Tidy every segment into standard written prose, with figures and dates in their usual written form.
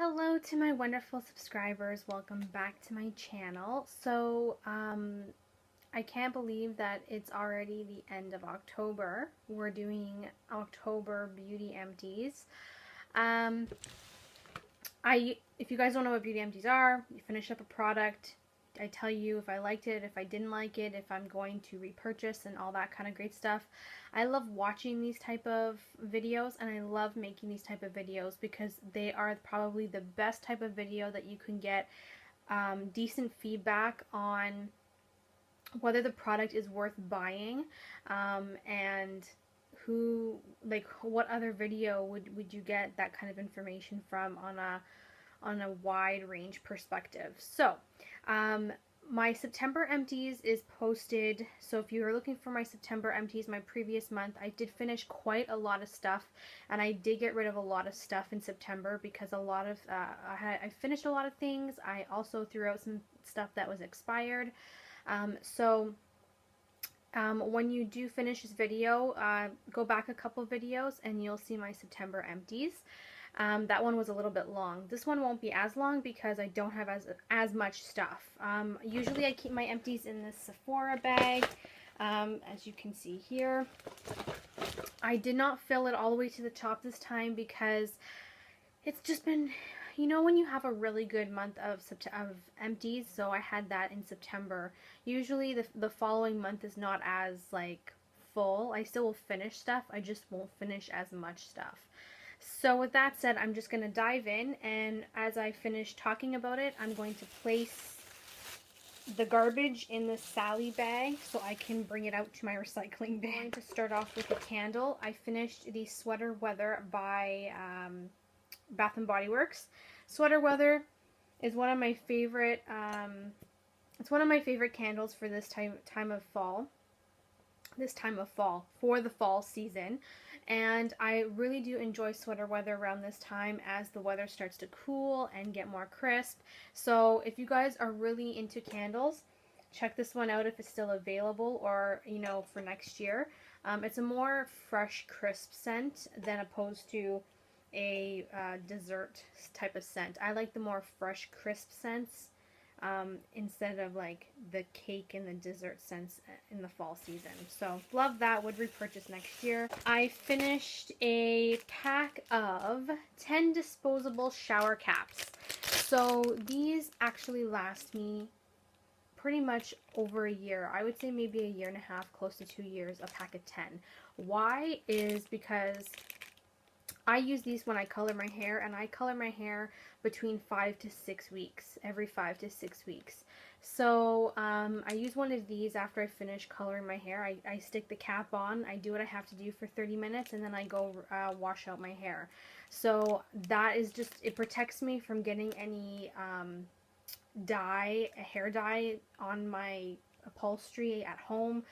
Hello to my wonderful subscribers. Welcome back to my channel. I can't believe that it's already the end of October. We're doing October Beauty Empties. Um, if you guys don't know what Beauty Empties are, you finish up a product. I tell you if I liked it, if I didn't like it, if I'm going to repurchase and all that kind of great stuff. I love watching these type of videos, and I love making these type of videos because they are probably the best type of video that you can get decent feedback on whether the product is worth buying, and what other video would you get that kind of information from on a wide range perspective. So, my September empties is posted. So if you are looking for my September empties, my previous month, I did finish quite a lot of stuff, and I did get rid of a lot of stuff in September because a lot of I finished a lot of things. I also threw out some stuff that was expired. When you do finish this video, go back a couple videos and you'll see my September empties. That one was a little bit long. This one won't be as long because I don't have as much stuff. Usually I keep my empties in this Sephora bag, as you can see here. I did not fill it all the way to the top this time because it's just been, you know, when you have a really good month of empties. So I had that in September. Usually the following month is not as full. I still will finish stuff, I just won't finish as much stuff. So with that said, I'm just going to dive in, and as I finish talking about it, I'm going to place the garbage in the Sally bag so I can bring it out to my recycling bin. I'm going to start off with a candle. I finished the Sweater Weather by Bath & Body Works. Sweater Weather is one of my favorite, it's one of my favorite candles for this time of fall. For the fall season. And I really do enjoy Sweater Weather around this time as the weather starts to cool and get more crisp. So if you guys are really into candles, check this one out if it's still available, or for next year. It's a more fresh, crisp scent than opposed to a dessert type of scent. I like the more fresh, crisp scents instead of the cake and the dessert scents in the fall season. So love that, would repurchase next year. I finished a pack of 10 disposable shower caps. So these actually last me pretty much over a year. I would say maybe a year and a half, close to 2 years, a pack of 10. Why is because I use these when I color my hair, and I color my hair between 5 to 6 weeks, every 5 to 6 weeks. So I use one of these after I finish coloring my hair. I stick the cap on, I do what I have to do for 30 minutes, and then I go wash out my hair. So that is just, it protects me from getting any hair dye on my upholstery at home,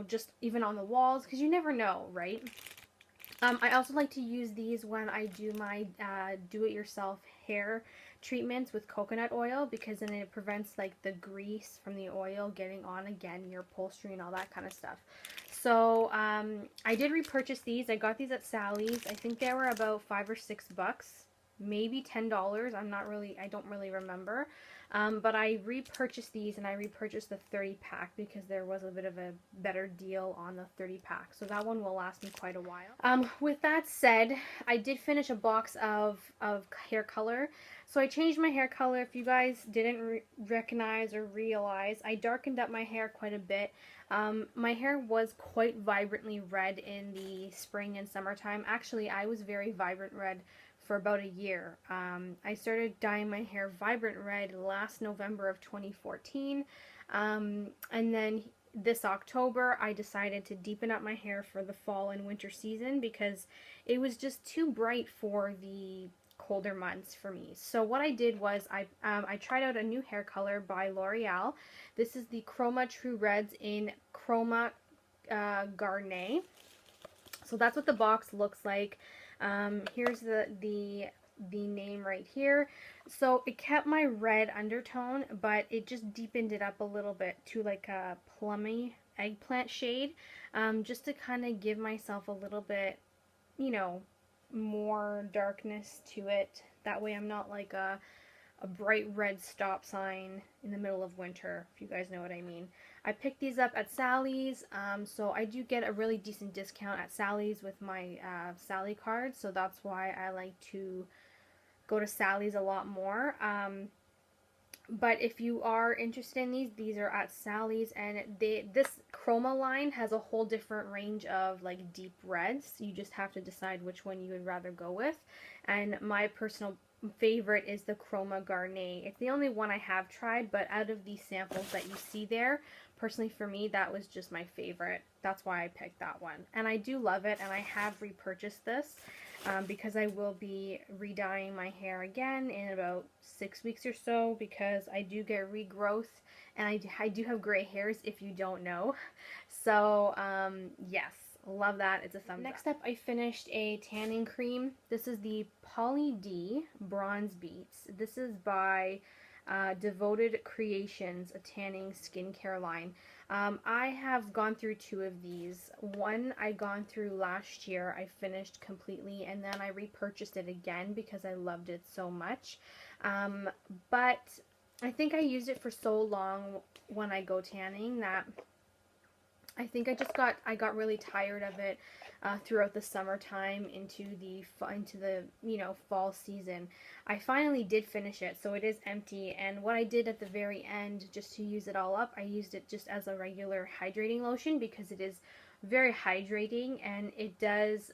just even on the walls, because you never know, right? I also like to use these when I do my do-it-yourself hair treatments with coconut oil, because then it prevents the grease from the oil getting on again your upholstery and all that kind of stuff. So I did repurchase these. I got these at Sally's. I think they were about $5 or $6, maybe $10. I don't really remember. But I repurchased these, and I repurchased the 30 pack because there was a bit of a better deal on the 30 pack. So that one will last me quite a while. With that said, I did finish a box of hair color. So I changed my hair color. If you guys didn't recognize or realize, I darkened up my hair quite a bit. My hair was quite vibrantly red in the spring and summertime. Actually, I was very vibrant red for about a year. I started dyeing my hair vibrant red last November of 2014, and then this October I decided to deepen up my hair for the fall and winter season because it was just too bright for the colder months for me. So what I did was I tried out a new hair color by L'Oreal. This is the Chroma True Reds in Chroma Garnet. So that's what the box looks like. Here's the name right here. So it kept my red undertone, but it just deepened it up a little bit to a plummy eggplant shade, just to kind of give myself a little bit, more darkness to it That way I'm not like a bright red stop sign in the middle of winter, if you guys know what I mean. I picked these up at Sally's, so I do get a really decent discount at Sally's with my Sally card, so that's why I like to go to Sally's a lot more. But if you are interested in these are at Sally's, and this Chroma line has a whole different range of like deep reds. You just have to decide which one you would rather go with. And my personal favorite is the Chroma Garnet. It's the only one I have tried, but out of these samples that you see there, personally for me, that was just my favorite. That's why I picked that one. And I do love it, and I have repurchased this. Because I will be re-dyeing my hair again in about 6 weeks or so, because I do get regrowth, and I do have gray hairs, if you don't know. So yes, love that. It's a thumbs up. Next up, I finished a tanning cream. This is the Poly D Bronze Beats. This is by Devoted Creations, a tanning skincare line. I have gone through 2 of these. One I gone through last year, I finished completely, and then I repurchased it again because I loved it so much. But I think I used it for so long when I go tanning that I think I got really tired of it throughout the summertime into the fall season. I finally did finish it, so it is empty. And what I did at the very end, just to use it all up, I used it just as a regular hydrating lotion because it is very hydrating, and it does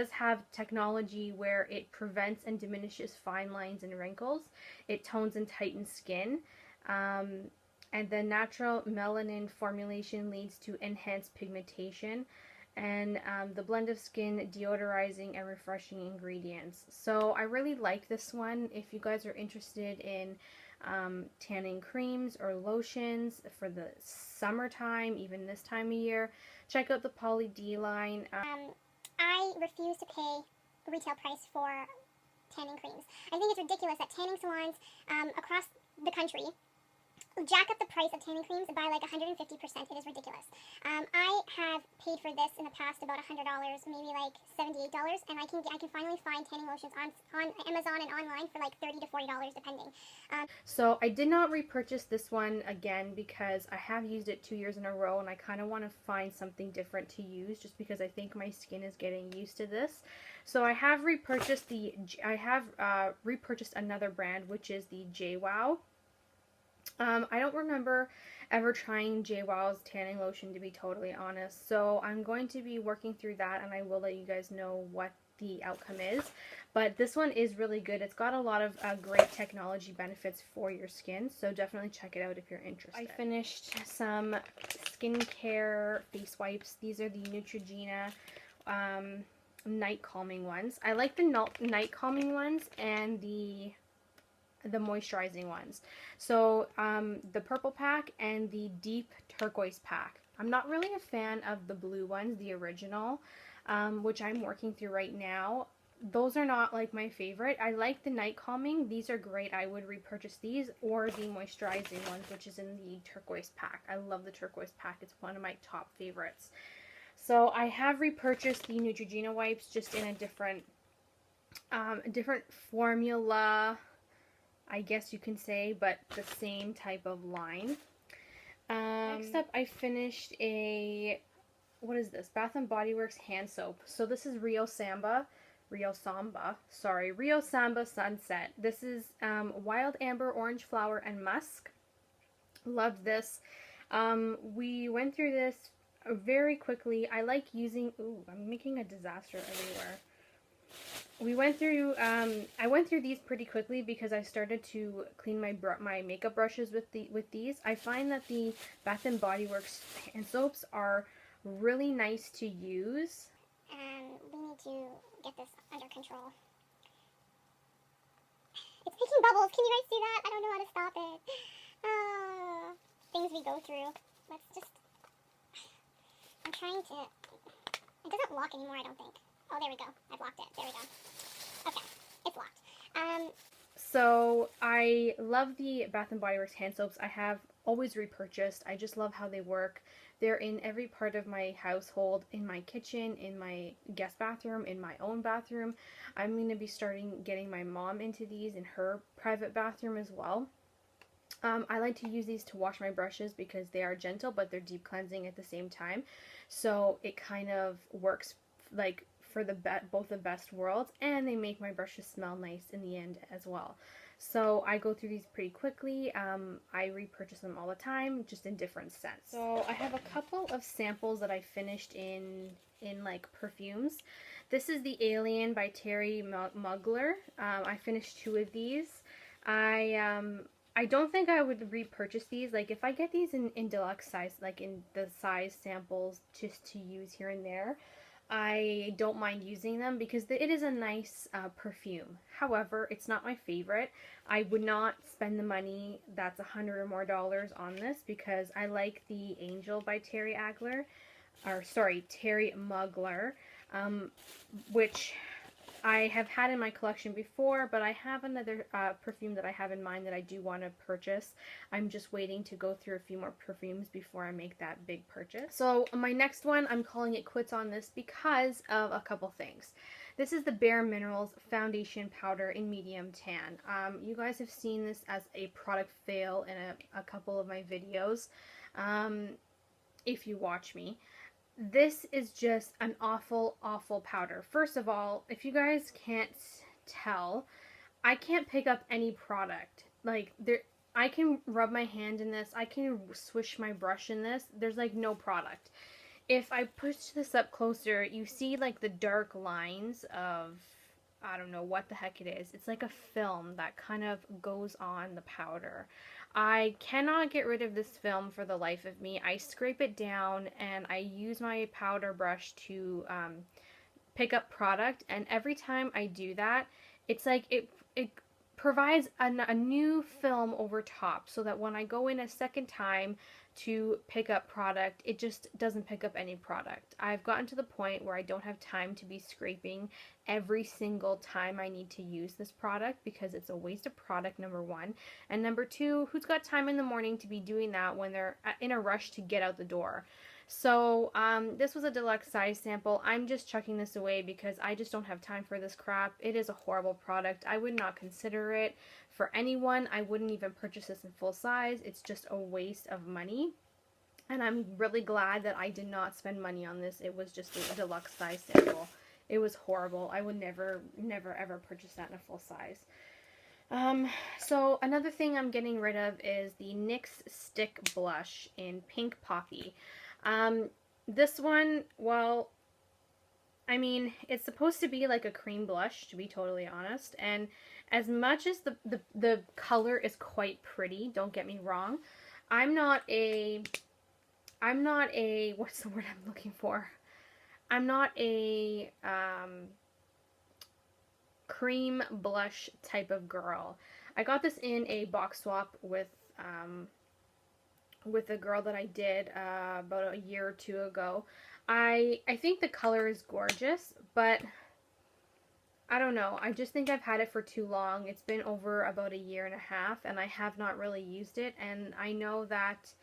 have technology where it prevents and diminishes fine lines and wrinkles. It tones and tightens skin. And the natural melanin formulation leads to enhanced pigmentation, and the blend of skin deodorizing and refreshing ingredients. So I really like this one. If you guys are interested in tanning creams or lotions for the summertime, even this time of year, check out the Poly D line. I refuse to pay retail price for tanning creams. I think it's ridiculous that tanning salons across the country jack up the price of tanning creams by like 150%. It is ridiculous. I have paid for this in the past about $100, maybe like $78, and I can finally find tanning lotions on Amazon and online for like $30 to $40 depending. So I did not repurchase this one again because I have used it 2 years in a row, and I kind of want to find something different to use just because I think my skin is getting used to this. So I have repurchased repurchased another brand, which is the JWoww. I don't remember ever trying JWoww's tanning lotion, to be totally honest. So I'm going to be working through that, and I will let you guys know what the outcome is. But this one is really good. It's got a lot of great technology benefits for your skin, so definitely check it out if you're interested. I finished some skincare face wipes. These are the Neutrogena night calming ones. I like the night calming ones and the moisturizing ones. So the purple pack and the deep turquoise pack. I'm not really a fan of the blue ones, the original, which I'm working through right now. Those are not like my favorite. I like the night calming. These are great. I would repurchase these, or the moisturizing ones, which is in the turquoise pack. I love the turquoise pack. It's one of my top favorites. So I have repurchased the Neutrogena wipes, just in a different formula, I guess you can say, but the same type of line. Next up, I finished what is this? Bath & Body Works hand soap. So this is Rio Samba Sunset. This is wild amber, orange flower, and musk. Loved this. We went through this very quickly. I like using, I'm making a disaster everywhere. We went through, I went through these pretty quickly because I started to clean my makeup brushes with these. I find that the Bath & Body Works hand soaps are really nice to use. We need to get this under control. It's making bubbles. Can you guys see that? I don't know how to stop it. Things we go through. I'm trying to, it doesn't lock anymore, I don't think. Oh, there we go. I've locked it. There we go. Okay, it's locked. So I love the Bath and Body Works hand soaps. I have always repurchased. I just love how they work. They're in every part of my household, in my kitchen, in my guest bathroom, in my own bathroom. I'm going to be starting getting my mom into these in her private bathroom as well. I like to use these to wash my brushes because they are gentle, but they're deep cleansing at the same time. So it kind of works like for the both the best worlds, and they make my brushes smell nice in the end as well. So I go through these pretty quickly. I repurchase them all the time, just in different scents. So I have a couple of samples that I finished in like perfumes. This is the Alien by Terry Mugler. I finished 2 of these. I don't think I would repurchase these. Like, if I get these in deluxe size, like in the size samples just to use here and there, I don't mind using them because it is a nice perfume. However, it's not my favorite. I would not spend the money that's $100 or more on this because I like the Angel by Terry Mugler, which I have had in my collection before, but I have another perfume that I have in mind that I do want to purchase. I'm just waiting to go through a few more perfumes before I make that big purchase. So my next one, I'm calling it quits on this because of a couple things. This is the Bare Minerals Foundation Powder in Medium Tan. You guys have seen this as a product fail in a couple of my videos, if you watch me. This is just an awful, awful powder. First of all, if you guys can't tell, I can't pick up any product. Like, I can rub my hand in this. I can swish my brush in this. There's, like, no product. If I push this up closer, you see, like, the dark lines of, I don't know what the heck it is. It's like a film that kind of goes on the powder. I cannot get rid of this film for the life of me. I scrape it down and I use my powder brush to pick up product, and every time I do that, it's like it provides a new film over top so that when I go in a second time to pick up product, it just doesn't pick up any product. I've gotten to the point where I don't have time to be scraping every single time I need to use this product because it's a waste of product, number one. And number two, who's got time in the morning to be doing that when they're in a rush to get out the door? So this was a deluxe size sample. I'm just chucking this away because I just don't have time for this crap. It is a horrible product. I would not consider it for anyone. I wouldn't even purchase this in full size. It's just a waste of money. And I'm really glad that I did not spend money on this. It was just a deluxe size sample. It was horrible. I would never, ever purchase that in a full size. So another thing I'm getting rid of is the NYX Stick Blush in Pink Poppy. This one, well, I mean, it's supposed to be like a cream blush, to be totally honest, and as much as the color is quite pretty, don't get me wrong, I'm not a, what's the word I'm looking for? I'm not a, cream blush type of girl. I got this in a box swap with a girl that I did about a year or two ago. I think the color is gorgeous, but I don't know. I just think I've had it for too long. It's been over about a year and a half, and I have not really used it. And I know that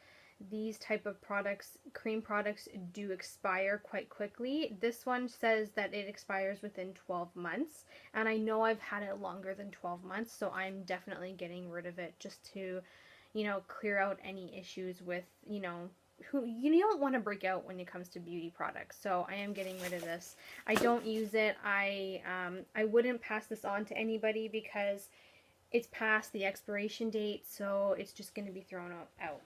these type of products, cream products, do expire quite quickly. This one says that it expires within 12 months, and I know I've had it longer than 12 months, so I'm definitely getting rid of it just to, you know, clear out any issues with, you know, who you don't want to break out when it comes to beauty products. So I am getting rid of this. I don't use it. I wouldn't pass this on to anybody because it's past the expiration date, so it's just going to be thrown out.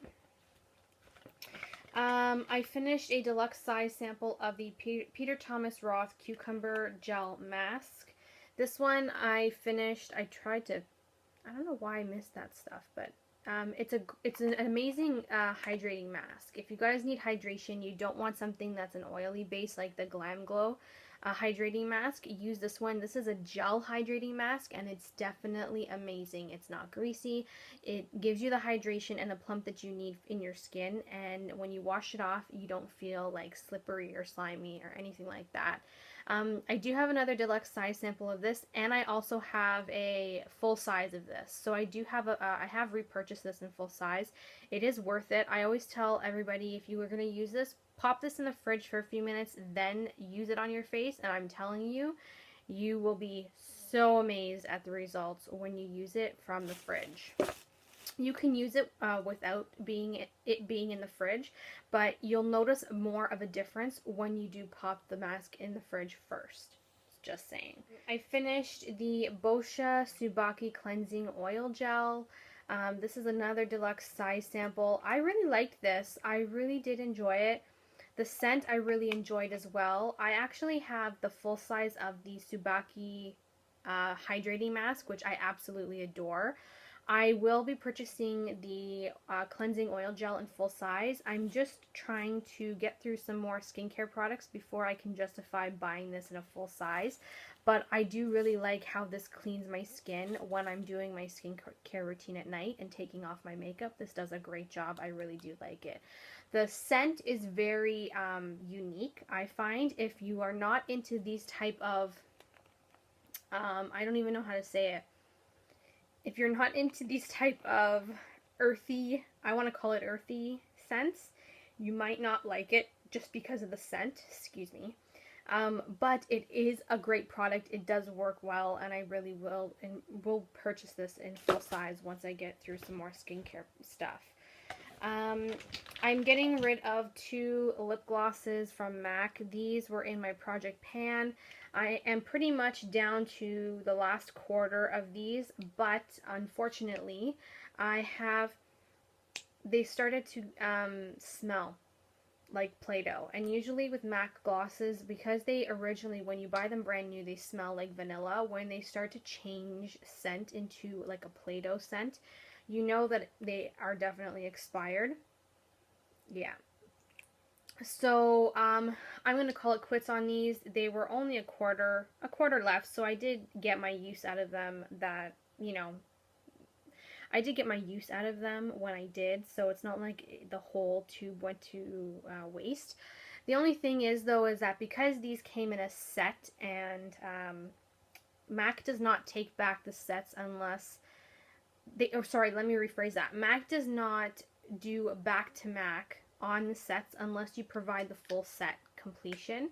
I finished a deluxe size sample of the Peter Thomas Roth Cucumber Gel Mask. This one I finished. I tried to, I don't know why I missed that stuff, but it's an amazing hydrating mask. If you guys need hydration, you don't want something that's an oily base like the Glam Glow hydrating mask, use this one. This is a gel hydrating mask, and it's definitely amazing. It's not greasy. It gives you the hydration and the plump that you need in your skin, and when you wash it off, you don't feel like slippery or slimy or anything like that. I do have another deluxe size sample of this, and I also have a full size of this. So I do have I have repurchased this in full size. It is worth it. I always tell everybody, if you were going to use this, pop this in the fridge for a few minutes, then use it on your face, and I'm telling you, you will be so amazed at the results when you use it from the fridge. You can use it without it being in the fridge, but you'll notice more of a difference when you do pop the mask in the fridge first. Just saying. I finished the Boscia Subaki Cleansing Oil Gel. This is another deluxe size sample. I really liked this. I really did enjoy it. The scent I really enjoyed as well. I actually have the full size of the Subaki hydrating mask, which I absolutely adore. I will be purchasing the cleansing oil gel in full size. I'm just trying to get through some more skincare products before I can justify buying this in a full size. But I do really like how this cleans my skin when I'm doing my skincare routine at night and taking off my makeup. This does a great job. I really do like it. The scent is very unique, I find. If you are not into these type of, I don't even know how to say it. If you're not into these type of earthy, I want to call it earthy scents, you might not like it just because of the scent, excuse me. But it is a great product. It does work well, and I really will purchase this in full size once I get through some more skincare stuff. I'm getting rid of 2 lip glosses from MAC. These were in my project pan. I am pretty much down to the last quarter of these, but unfortunately, they started to smell like Play-Doh. And usually with MAC glosses, because they originally, when you buy them brand new, they smell like vanilla. When they start to change scent into like a Play-Doh scent, you know that they are definitely expired. Yeah. So, I'm going to call it quits on these. They were only a quarter left, so I did get my use out of them I did get my use out of them when I did, so it's not like the whole tube went to waste. The only thing is, though, is that because these came in a set, and MAC does not take back the sets unless let me rephrase that. MAC does not do back to MAC on the sets unless you provide the full set completion.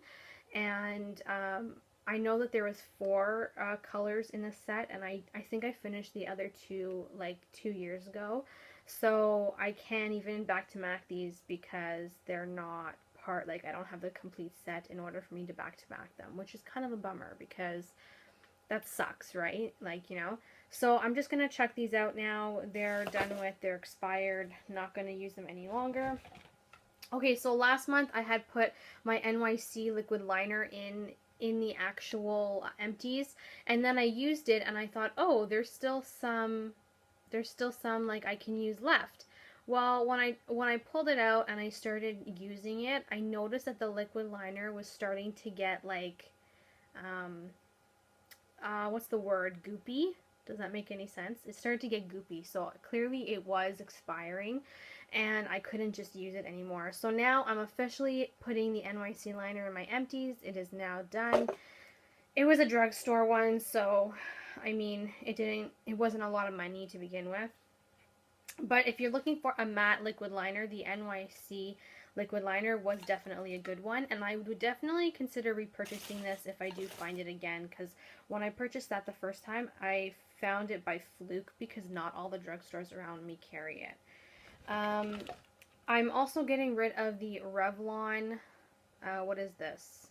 And I know that there was 4 colors in the set, and I think I finished the other 2 like 2 years ago. So I can't even back to MAC these because they're not I don't have the complete set in order for me to back them, which is kind of a bummer because that sucks, right? So I'm just going to check these out now. They're done with. They're expired. Not going to use them any longer. Okay, so last month I had put my NYC liquid liner in the actual Empties, and then I used it and I thought, oh, there's still some like I can use left. Well, when I pulled it out and I started using it, I noticed that the liquid liner was starting to get like what's the word? Goopy? Does that make any sense? It started to get goopy, so clearly it was expiring, and I couldn't just use it anymore. So now I'm officially putting the NYC liner in my Empties. It is now done. It was a drugstore one, so I mean, it wasn't a lot of money to begin with. But if you're looking for a matte liquid liner, the NYC liquid liner was definitely a good one, and I would definitely consider repurchasing this if I do find it again, because when I purchased that the first time, I found it by fluke because not all the drugstores around me carry it. I'm also getting rid of the Revlon, what is this?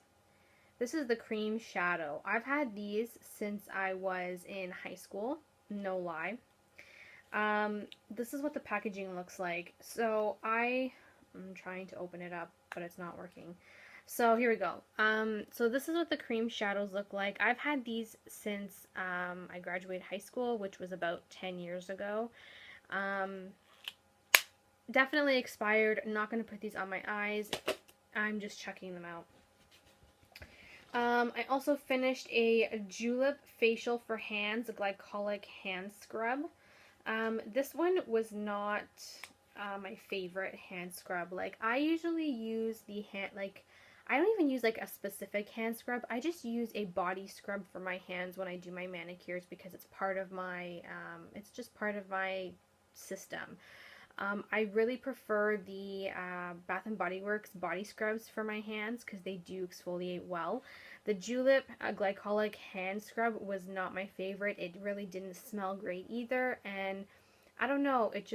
This is the Cream Shadow. I've had these since I was in high school, no lie. This is what the packaging looks like. So I'm trying to open it up, but it's not working. So here we go. So this is what the cream shadows look like. I've had these since I graduated high school, which was about 10 years ago. Definitely expired. I'm not going to put these on my eyes. I'm just checking them out. I also finished a Julep facial for hands, a glycolic hand scrub. This one was not my favorite hand scrub. Like, I usually use the hand, like, I don't even use like a specific hand scrub. I just use a body scrub for my hands when I do my manicures because it's part of my, it's just part of my system. I really prefer the Bath and Body Works body scrubs for my hands because they do exfoliate well. The Julep glycolic hand scrub was not my favorite. It really didn't smell great either, and I don't know, it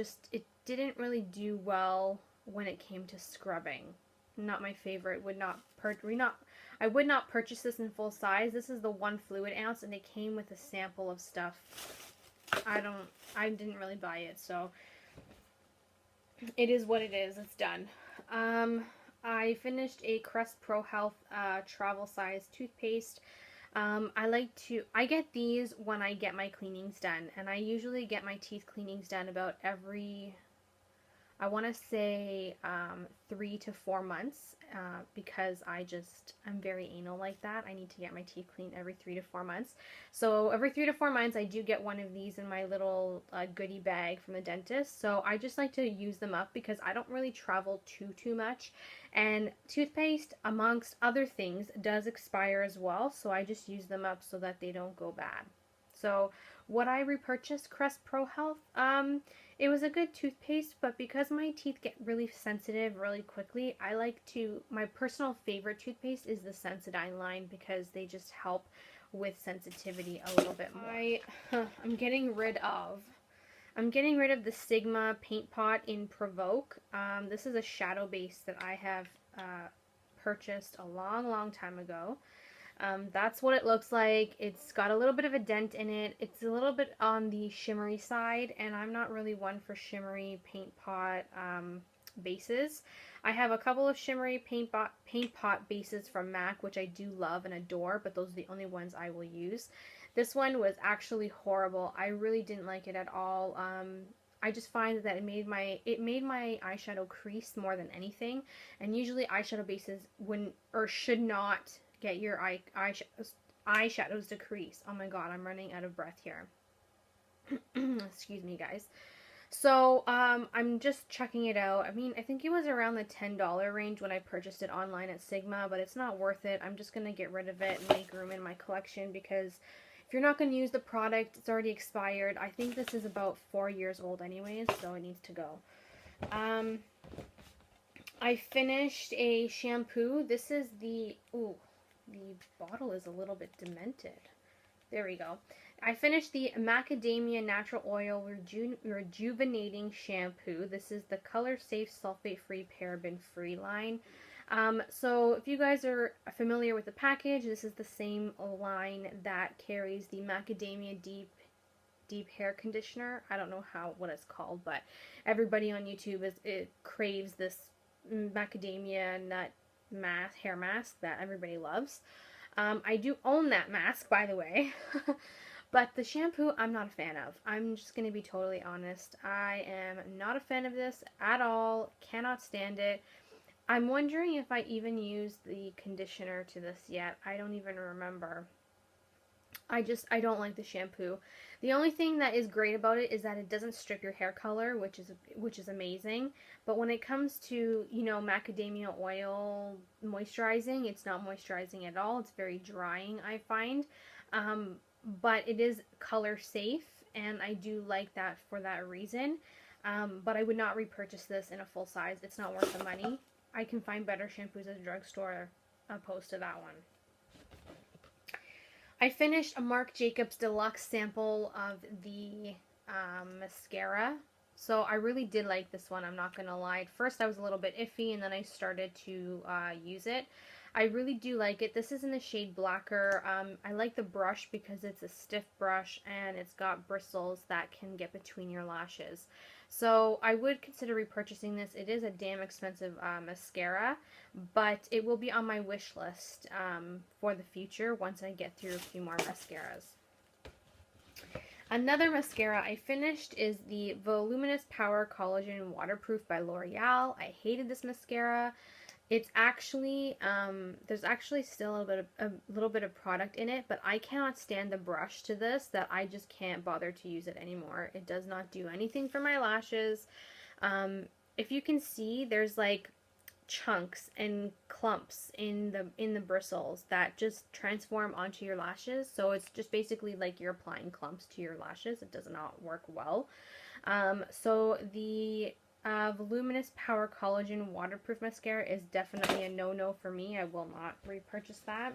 didn't really do well when it came to scrubbing. Not my favorite. I would not purchase this in full size. This is the 1 fluid ounce, and it came with a sample of stuff. I didn't really buy it, so it is what it is. It's done. I finished a Crest Pro Health travel size toothpaste. I get these when I get my cleanings done, and I usually get my teeth cleanings done about every, I want to say 3 to 4 months because I'm very anal like that. I need to get my teeth cleaned every 3 to 4 months. So every 3 to 4 months I do get one of these in my little goodie bag from the dentist. So I just like to use them up because I don't really travel too much. And toothpaste, amongst other things, does expire as well. So I just use them up so that they don't go bad. So would I repurchase Crest Pro Health? It was a good toothpaste, but because my teeth get really sensitive really quickly, my personal favorite toothpaste is the Sensodyne line because they just help with sensitivity a little bit more. I'm getting rid of the Sigma Paint Pot in Provoke. This is a shadow base that I have purchased a long time ago. That's what it looks like. It's got a little bit of a dent in it. It's a little bit on the shimmery side, and I'm not really one for shimmery paint pot bases. I have a couple of shimmery paint pot bases from MAC, which I do love and adore, but those are the only ones I will use. This one was actually horrible. I really didn't like it at all. I just find that it made my eyeshadow crease more than anything, and usually eyeshadow bases should not get your eyeshadows to crease. Oh my god, I'm running out of breath here. Excuse me, guys. So, I'm just checking it out. I mean, I think it was around the $10 range when I purchased it online at Sigma, but it's not worth it. I'm just going to get rid of it and make room in my collection because if you're not going to use the product, it's already expired. I think this is about 4 years old anyways, so it needs to go. I finished a shampoo. This is the bottle is a little bit demented. There we go. I finished the Macadamia Natural Oil Rejuvenating Shampoo. This is the Color Safe Sulfate Free Paraben Free line. So if you guys are familiar with the package, this is the same line that carries the Macadamia Deep Hair Conditioner. I don't know what it's called, but everybody on YouTube craves this macadamia nut hair mask that everybody loves. I do own that mask, by the way. But the shampoo, I'm not a fan of. I'm just going to be totally honest. I am not a fan of this at all. Cannot stand it. I'm wondering if I even used the conditioner to this yet. I don't even remember. I don't like the shampoo. The only thing that is great about it is that it doesn't strip your hair color, which is amazing. But when it comes to, macadamia oil moisturizing, it's not moisturizing at all. It's very drying, I find. But it is color safe, and I do like that for that reason. But I would not repurchase this in a full size. It's not worth the money. I can find better shampoos at the drugstore opposed to that one. I finished a Marc Jacobs Deluxe sample of the mascara. So I really did like this one, I'm not going to lie. At first I was a little bit iffy, and then I started to use it. I really do like it. This is in the shade Blacker. I like the brush because it's a stiff brush and it's got bristles that can get between your lashes. So I would consider repurchasing this. It is a damn expensive mascara, but it will be on my wish list for the future once I get through a few more mascaras. Another mascara I finished is the Voluminous Power Collagen Waterproof by L'Oreal. I hated this mascara. It's actually, there's actually still a little bit of product in it, but I cannot stand the brush to this that I just can't bother to use it anymore. It does not do anything for my lashes. If you can see, there's like chunks and clumps in the bristles that just transform onto your lashes. So it's just basically like you're applying clumps to your lashes. It does not work well. So the Voluminous Power Collagen Waterproof Mascara is definitely a no-no for me. I will not repurchase that.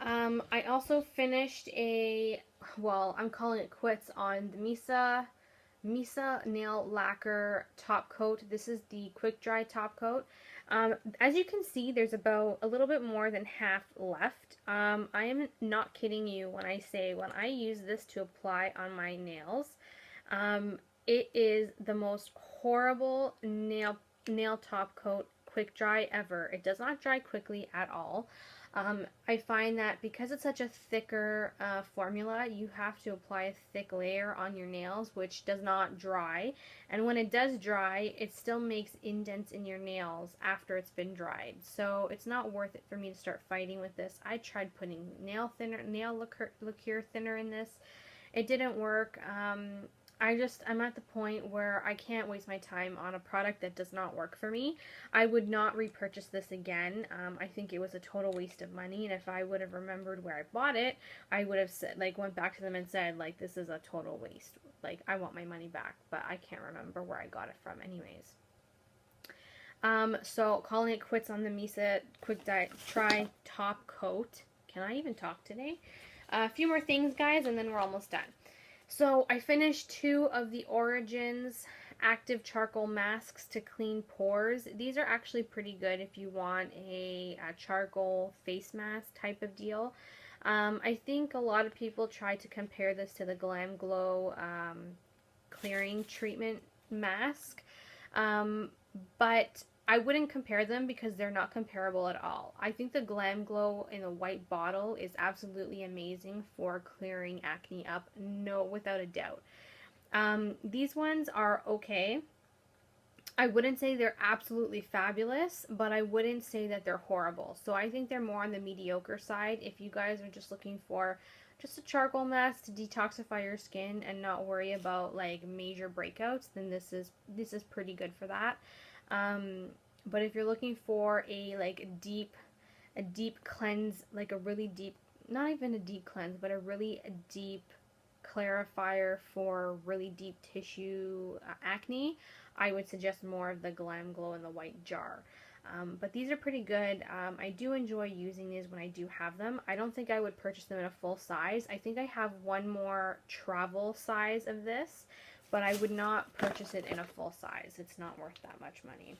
I also finished I'm calling it quits on the Misa Nail Lacquer Top Coat. This is the Quick Dry Top Coat. As you can see, there's about a little bit more than half left. I am not kidding you when I say when I use this to apply on my nails, it is the most horrible nail top coat quick dry ever. It does not dry quickly at all. I find that because it's such a thicker formula, you have to apply a thick layer on your nails, which does not dry. And when it does dry, it still makes indents in your nails after it's been dried. So it's not worth it for me to start fighting with this. I tried putting nail liqueur thinner in this. It didn't work. I'm at the point where I can't waste my time on a product that does not work for me. I would not repurchase this again. I think it was a total waste of money, and if I would have remembered where I bought it, I would have said, like, went back to them and said, like, this is a total waste. Like, I want my money back, but I can't remember where I got it from anyways. So calling it quits on the Misa Quick Dry Top Coat. Can I even talk today? A few more things, guys, and then we're almost done. So I finished 2 of the Origins active charcoal masks to clean pores. These are actually pretty good if you want a charcoal face mask type of deal. I think a lot of people try to compare this to the Glam Glow clearing treatment mask, but I wouldn't compare them because they're not comparable at all. I think the Glam Glow in a white bottle is absolutely amazing for clearing acne up, without a doubt. These ones are okay. I wouldn't say they're absolutely fabulous, but I wouldn't say that they're horrible. So I think they're more on the mediocre side. If you guys are just looking for just a charcoal mask to detoxify your skin and not worry about like major breakouts, then this is pretty good for that. But if you're looking for a deep cleanse, like a really deep, not even a deep cleanse, but a really deep clarifier for really deep tissue acne, I would suggest more of the Glam Glow in the white jar. But these are pretty good. I do enjoy using these when I do have them. I don't think I would purchase them in a full size. I think I have one more travel size of this, but I would not purchase it in a full size. It's not worth that much money.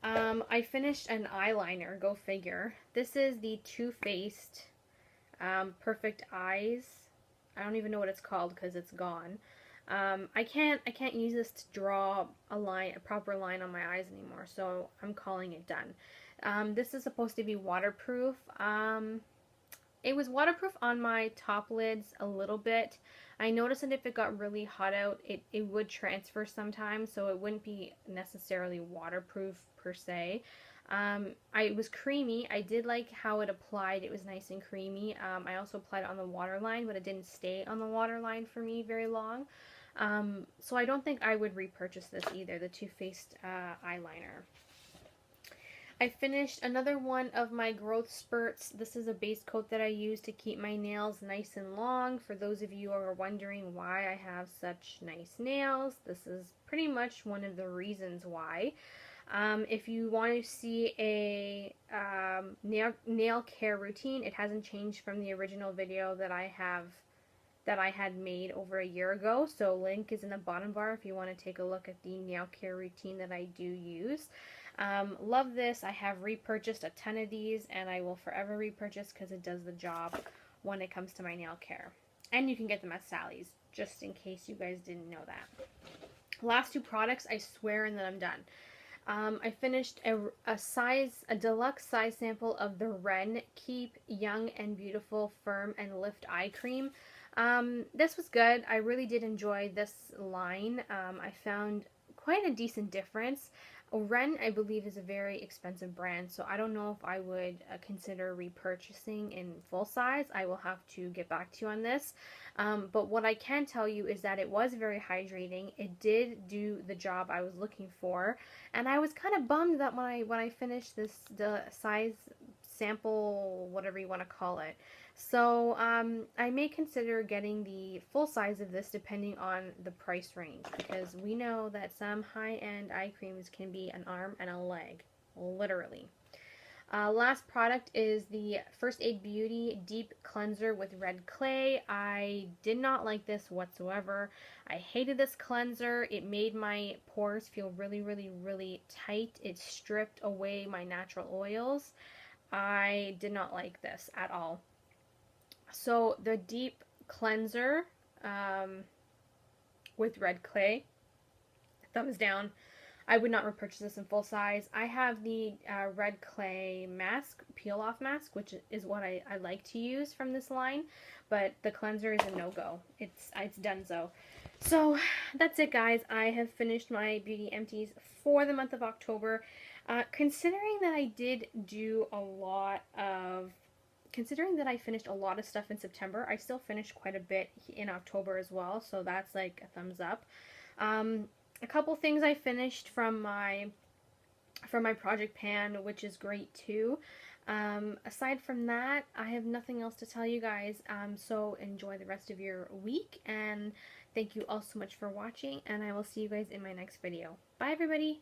I finished an eyeliner, go figure. This is the Too Faced Perfect Eyes. I don't even know what it's called because it's gone. I can't use this to draw a proper line on my eyes anymore, so I'm calling it done. This is supposed to be waterproof. It was waterproof on my top lids a little bit. I noticed that if it got really hot out, it would transfer sometimes, so it wouldn't be necessarily waterproof per se. It was creamy. I did like how it applied. It was nice and creamy. I also applied it on the waterline, but it didn't stay on the waterline for me very long. So I don't think I would repurchase this either, the Too Faced eyeliner. I finished another one of my Growth Spurts. This is a base coat that I use to keep my nails nice and long. For those of you who are wondering why I have such nice nails, this is pretty much one of the reasons why. If you want to see a nail care routine, it hasn't changed from the original video that I had made over a year ago. So link is in the bottom bar if you want to take a look at the nail care routine that I do use. Love this. I have repurchased a ton of these, and I will forever repurchase because it does the job when it comes to my nail care. And you can get them at Sally's, just in case you guys didn't know that. Last 2 products, I swear, and then I'm done. I finished a deluxe size sample of the Ren Keep Young and Beautiful Firm and Lift Eye Cream. This was good. I really did enjoy this line. I found quite a decent difference. Ren, I believe, is a very expensive brand, so I don't know if I would consider repurchasing in full size. I will have to get back to you on this. But what I can tell you is that it was very hydrating. It did do the job I was looking for, and I was kind of bummed that when I finished the size sample, whatever you want to call it. So I may consider getting the full size of this depending on the price range, because we know that some high-end eye creams can be an arm and a leg, literally. Last product is the First Aid Beauty Deep Cleanser with Red Clay. I did not like this whatsoever. I hated this cleanser. It made my pores feel really, really, really tight. It stripped away my natural oils. I did not like this at all. So the Deep Cleanser um, with Red Clay, thumbs down. I would not repurchase this in full size. I have the Red Clay mask, peel off mask, which is what I like to use from this line, but the cleanser is a no-go. It's done so. So that's it, guys. I have finished my beauty empties for the month of October. Considering that I did do a lot of Considering that I finished a lot of stuff in September, I still finished quite a bit in October as well, so that's like a thumbs up. A couple things I finished from my project pan, which is great too. Aside from that, I have nothing else to tell you guys. So enjoy the rest of your week, and thank you all so much for watching, and I will see you guys in my next video. Bye, everybody.